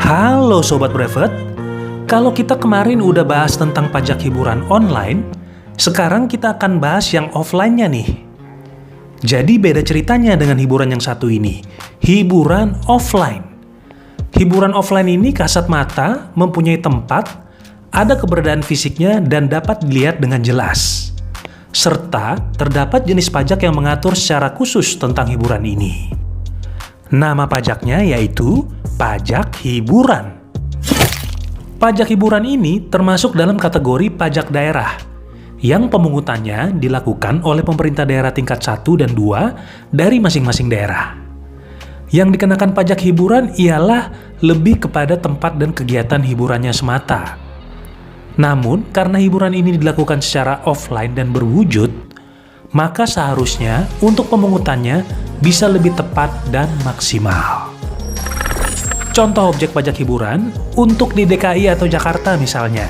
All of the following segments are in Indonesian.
Halo Sobat Brevet, kalau kita kemarin udah bahas tentang pajak hiburan online, sekarang kita akan bahas yang offline-nya nih. Jadi beda ceritanya dengan hiburan yang satu ini, hiburan offline. Hiburan offline ini kasat mata, mempunyai tempat, ada keberadaan fisiknya dan dapat dilihat dengan jelas. Serta terdapat jenis pajak yang mengatur secara khusus tentang hiburan ini. Nama pajaknya yaitu pajak hiburan. Pajak hiburan ini termasuk dalam kategori pajak daerah yang pemungutannya dilakukan oleh pemerintah daerah tingkat 1 dan 2 dari masing-masing daerah. Yang dikenakan pajak hiburan ialah lebih kepada tempat dan kegiatan hiburannya semata. Namun, karena hiburan ini dilakukan secara offline dan berwujud, maka seharusnya untuk pemungutannya bisa lebih tepat dan maksimal. Contoh objek pajak hiburan untuk di DKI atau Jakarta misalnya.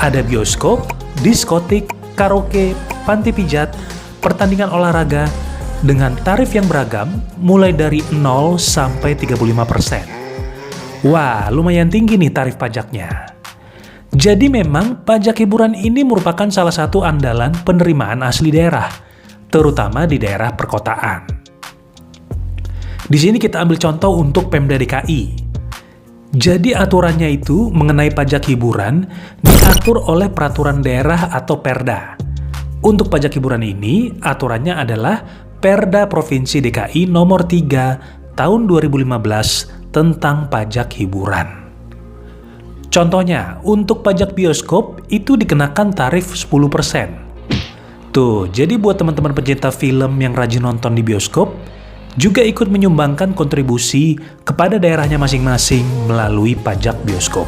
Ada bioskop, diskotik, karaoke, panti pijat, pertandingan olahraga dengan tarif yang beragam mulai dari 0 sampai 35%. Wah, lumayan tinggi nih tarif pajaknya. Jadi memang pajak hiburan ini merupakan salah satu andalan penerimaan asli daerah, terutama di daerah perkotaan. Di sini kita ambil contoh untuk Pemda DKI. Jadi aturannya itu mengenai pajak hiburan diatur oleh peraturan daerah atau Perda. Untuk pajak hiburan ini, aturannya adalah Perda Provinsi DKI nomor 3 tahun 2015 tentang pajak hiburan. Contohnya, untuk pajak bioskop itu dikenakan tarif 10%. Tuh, jadi buat teman-teman pecinta film yang rajin nonton di bioskop, juga ikut menyumbangkan kontribusi kepada daerahnya masing-masing melalui pajak bioskop.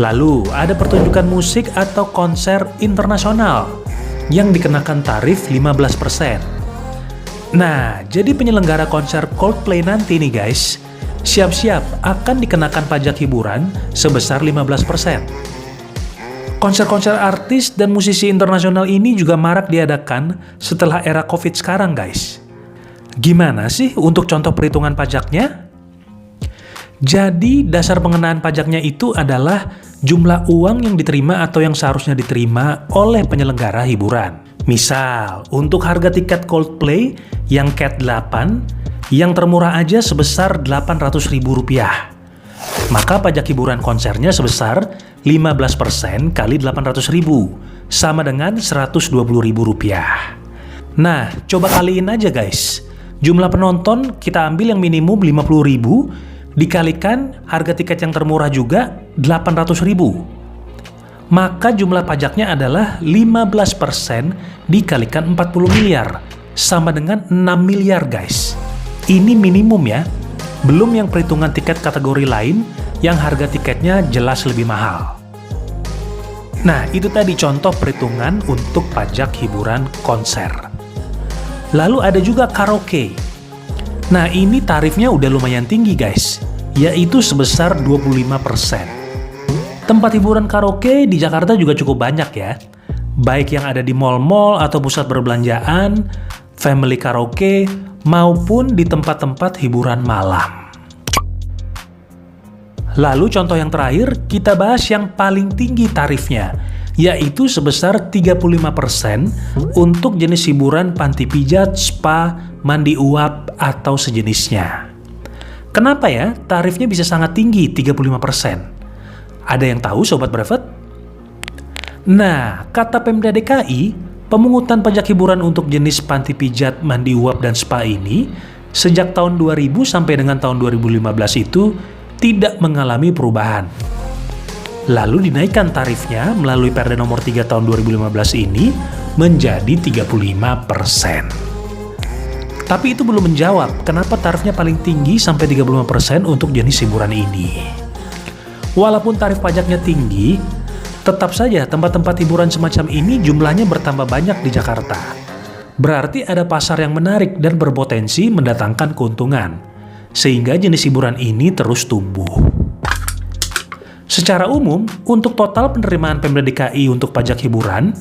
Lalu, ada pertunjukan musik atau konser internasional yang dikenakan tarif 15%. Nah, jadi penyelenggara konser Coldplay nanti nih guys, siap-siap akan dikenakan pajak hiburan sebesar 15%. Konser-konser artis dan musisi internasional ini juga marak diadakan setelah era COVID sekarang guys. Gimana sih untuk contoh perhitungan pajaknya? Jadi dasar pengenaan pajaknya itu adalah jumlah uang yang diterima atau yang seharusnya diterima oleh penyelenggara hiburan. Misal, untuk harga tiket Coldplay yang Cat 8, yang termurah aja sebesar Rp800.000. Maka pajak hiburan konsernya sebesar 15% kali 800.000, sama dengan Rp120.000. Nah, coba kaliin aja guys. Jumlah penonton kita ambil yang minimum 50.000, dikalikan harga tiket yang termurah juga 800.000. Maka jumlah pajaknya adalah 15% dikalikan 40 miliar, sama dengan 6 miliar guys. Ini minimum ya, belum yang perhitungan tiket kategori lain yang harga tiketnya jelas lebih mahal. Nah, itu tadi contoh perhitungan untuk pajak hiburan konser. Lalu ada juga karaoke. Nah, ini tarifnya udah lumayan tinggi guys, yaitu sebesar 25%. Tempat hiburan karaoke di Jakarta juga cukup banyak ya, baik yang ada di mal-mal atau pusat perbelanjaan, family karaoke, maupun di tempat-tempat hiburan malam. Lalu contoh yang terakhir, kita bahas yang paling tinggi tarifnya, yaitu sebesar 35% untuk jenis hiburan panti pijat, spa, mandi uap, atau sejenisnya. Kenapa ya tarifnya bisa sangat tinggi 35%? Ada yang tahu Sobat Brevet? Nah, kata Pemda DKI, pemungutan pajak hiburan untuk jenis panti pijat, mandi uap, dan spa ini sejak tahun 2000 sampai dengan tahun 2015 itu tidak mengalami perubahan. Lalu dinaikkan tarifnya melalui Perda nomor 3 tahun 2015 ini menjadi 35%. Tapi itu belum menjawab kenapa tarifnya paling tinggi sampai 35% untuk jenis hiburan ini. Walaupun tarif pajaknya tinggi, tetap saja tempat-tempat hiburan semacam ini jumlahnya bertambah banyak di Jakarta. Berarti ada pasar yang menarik dan berpotensi mendatangkan keuntungan, sehingga jenis hiburan ini terus tumbuh. Secara umum, untuk total penerimaan Pemda DKI untuk pajak hiburan,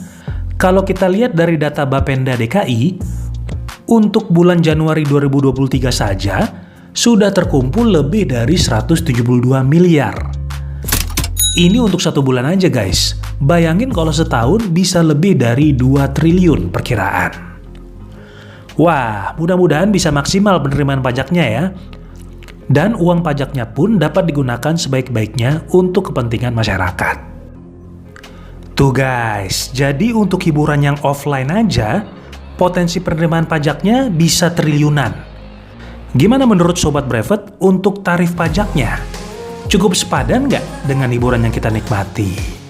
kalau kita lihat dari data Bapenda DKI, untuk bulan Januari 2023 saja, sudah terkumpul lebih dari 172 miliar. Ini untuk 1 bulan aja guys. Bayangin kalau setahun bisa lebih dari 2 triliun perkiraan. Wah, mudah-mudahan bisa maksimal penerimaan pajaknya ya. Dan uang pajaknya pun dapat digunakan sebaik-baiknya untuk kepentingan masyarakat. Tuh guys, jadi untuk hiburan yang offline aja, potensi penerimaan pajaknya bisa triliunan. Gimana menurut Sobat Brevet untuk tarif pajaknya? Cukup sepadan nggak dengan hiburan yang kita nikmati?